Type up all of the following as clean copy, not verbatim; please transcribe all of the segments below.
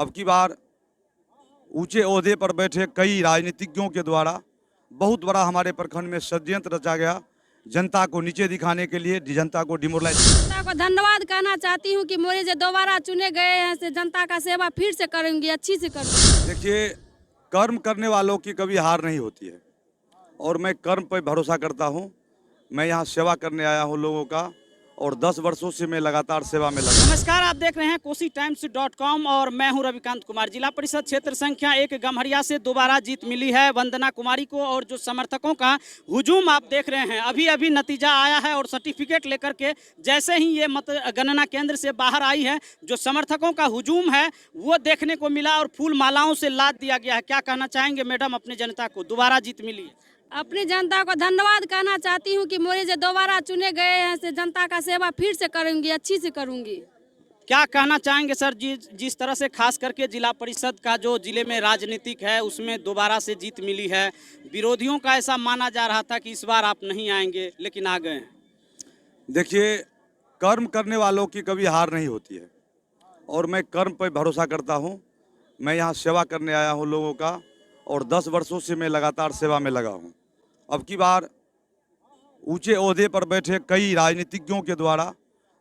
अब की बार ऊंचे ओहदे पर बैठे कई राजनीतिज्ञों के द्वारा बहुत बड़ा हमारे प्रखंड में षड्यंत्र रचा गया, जनता को नीचे दिखाने के लिए, जनता को डिमोरलाइज। जनता को धन्यवाद कहना चाहती हूँ कि मोदी जी दोबारा चुने गए हैं, से जनता का सेवा फिर से करूंगी, अच्छी से करूंगी। देखिए, कर्म करने वालों की कभी हार नहीं होती है और मैं कर्म पर भरोसा करता हूँ। मैं यहाँ सेवा करने आया हूँ लोगों का और 10 वर्षों से मैं लगातार सेवा में लगा। नमस्कार, आप देख रहे हैं KosiTimes.com और मैं हूं रविकांत कुमार। जिला परिषद क्षेत्र संख्या 1 गम्हरिया से दोबारा जीत मिली है वंदना कुमारी को और जो समर्थकों का हुजूम आप देख रहे हैं, अभी अभी नतीजा आया है और सर्टिफिकेट लेकर के जैसे ही ये मत गणना केंद्र से बाहर आई है, जो समर्थकों का हुजूम है वो देखने को मिला और फूल मालाओं से लाद दिया गया है। क्या कहना चाहेंगे मैडम अपने जनता को, दोबारा जीत मिली है? अपनी जनता को धन्यवाद कहना चाहती हूँ कि मोदी जी दोबारा चुने गए हैं, से जनता का सेवा फिर से करूंगी, अच्छी से करूंगी। क्या कहना चाहेंगे सर जिस तरह से खास करके जिला परिषद का जो जिले में राजनीतिक है उसमें दोबारा से जीत मिली है, विरोधियों का ऐसा माना जा रहा था कि इस बार आप नहीं आएंगे लेकिन आ गए हैं। देखिए, कर्म करने वालों की कभी हार नहीं होती है और मैं कर्म पर भरोसा करता हूँ। मैं यहाँ सेवा करने आया हूँ लोगों का और 10 वर्षों से मैं लगातार सेवा में लगा हूँ। अब की बार ऊंचे ओहदे पर बैठे कई राजनीतिज्ञों के द्वारा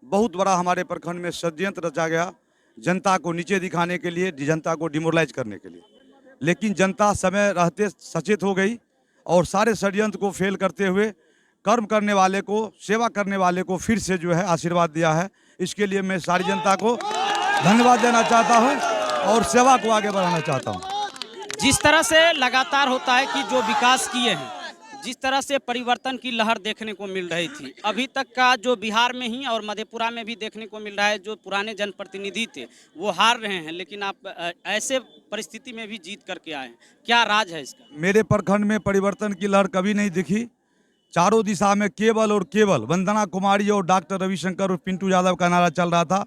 बहुत बड़ा हमारे प्रखंड में षड्यंत्र रचा गया, जनता को नीचे दिखाने के लिए, जनता को डिमोरलाइज करने के लिए। लेकिन जनता समय रहते सचेत हो गई और सारे षड्यंत्र को फेल करते हुए कर्म करने वाले को, सेवा करने वाले को फिर से जो है आशीर्वाद दिया है। इसके लिए मैं सारी जनता को धन्यवाद देना चाहता हूँ और सेवा को आगे बढ़ाना चाहता हूँ। जिस तरह से लगातार होता है कि जो विकास किए हैं, जिस तरह से परिवर्तन की लहर देखने को मिल रही थी, अभी तक का जो बिहार में ही और मधेपुरा में भी देखने को मिल रहा है, जो पुराने जनप्रतिनिधि थे वो हार रहे हैं, लेकिन आप ऐसे परिस्थिति में भी जीत करके आए हैं। क्या राज है इसका? मेरे प्रखंड में परिवर्तन की लहर कभी नहीं दिखी। चारों दिशा में केवल और केवल वंदना कुमारी और डॉक्टर रविशंकर और पिंटू यादव का नारा चल रहा था।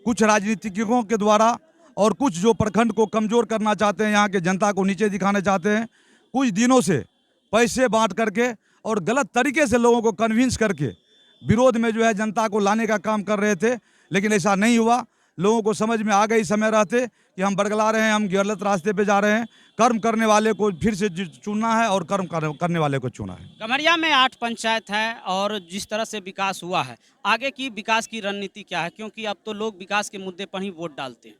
कुछ राजनीतिज्ञों के द्वारा और कुछ जो प्रखंड को कमज़ोर करना चाहते हैं, यहाँ के जनता को नीचे दिखाना चाहते हैं, कुछ दिनों से पैसे बांट करके और गलत तरीके से लोगों को कन्विंस करके विरोध में जो है जनता को लाने का काम कर रहे थे। लेकिन ऐसा नहीं हुआ। लोगों को समझ में आ गई समय रहते कि हम बरगला रहे हैं, हम गलत रास्ते पे जा रहे हैं। कर्म करने वाले को फिर से चुनना है और कर्म करने वाले को चुना है। गम्हरिया में 8 पंचायत है और जिस तरह से विकास हुआ है, आगे की विकास की रणनीति क्या है? क्योंकि अब तो लोग विकास के मुद्दे पर ही वोट डालते हैं।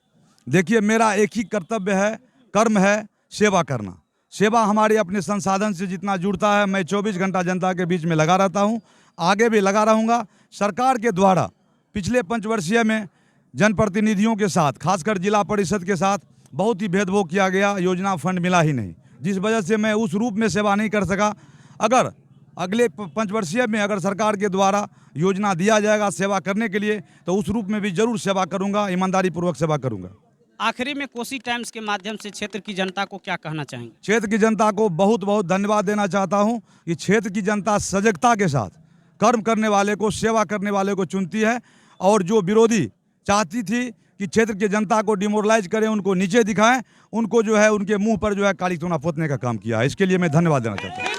देखिए, मेरा एक ही कर्तव्य है, कर्म है सेवा करना। सेवा हमारे अपने संसाधन से जितना जुड़ता है, मैं 24 घंटा जनता के बीच में लगा रहता हूँ, आगे भी लगा रहूँगा। सरकार के द्वारा पिछले पंचवर्षीय में जनप्रतिनिधियों के साथ, खासकर जिला परिषद के साथ बहुत ही भेदभाव किया गया, योजना फंड मिला ही नहीं, जिस वजह से मैं उस रूप में सेवा नहीं कर सका। अगर अगले पंचवर्षीय में अगर सरकार के द्वारा योजना दिया जाएगा सेवा करने के लिए, तो उस रूप में भी जरूर सेवा करूँगा, ईमानदारी पूर्वक सेवा करूँगा। आखिरी में कोसी टाइम्स के माध्यम से क्षेत्र की जनता को क्या कहना चाहेंगे? क्षेत्र की जनता को बहुत बहुत धन्यवाद देना चाहता हूं कि क्षेत्र की जनता सजगता के साथ कर्म करने वाले को, सेवा करने वाले को चुनती है और जो विरोधी चाहती थी कि क्षेत्र की जनता को डिमोरलाइज करें, उनको नीचे दिखाएं, उनको जो है उनके मुंह पर जो है काली चूना पोतने का काम किया है। इसके लिए मैं धन्यवाद देना चाहता हूँ।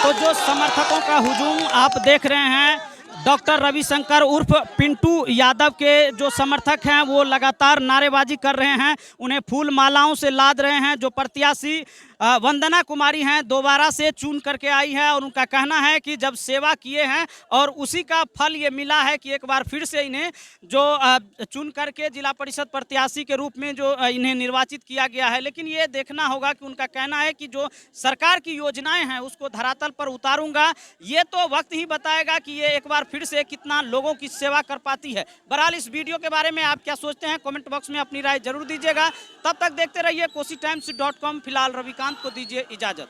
तो जो समर्थकों का हुजूम आप देख रहे हैं, डॉक्टर रविशंकर उर्फ पिंटू यादव के जो समर्थक हैं वो लगातार नारेबाजी कर रहे हैं, उन्हें फूल मालाओं से लाद रहे हैं। जो प्रत्याशी वंदना कुमारी हैं, दोबारा से चुन करके आई है और उनका कहना है कि जब सेवा किए हैं और उसी का फल ये मिला है कि एक बार फिर से इन्हें जो चुन करके जिला परिषद प्रत्याशी के रूप में जो इन्हें निर्वाचित किया गया है। लेकिन ये देखना होगा कि उनका कहना है कि जो सरकार की योजनाएं हैं उसको धरातल पर उतारूंगा। ये तो वक्त ही बताएगा कि ये एक बार फिर से कितना लोगों की सेवा कर पाती है। बहरहाल इस वीडियो के बारे में आप क्या सोचते हैं, कमेंट बॉक्स में अपनी राय जरूर दीजिएगा। तब तक देखते रहिए KosiTimes.com। फिलहाल रविकांत को दीजिए इजाजत।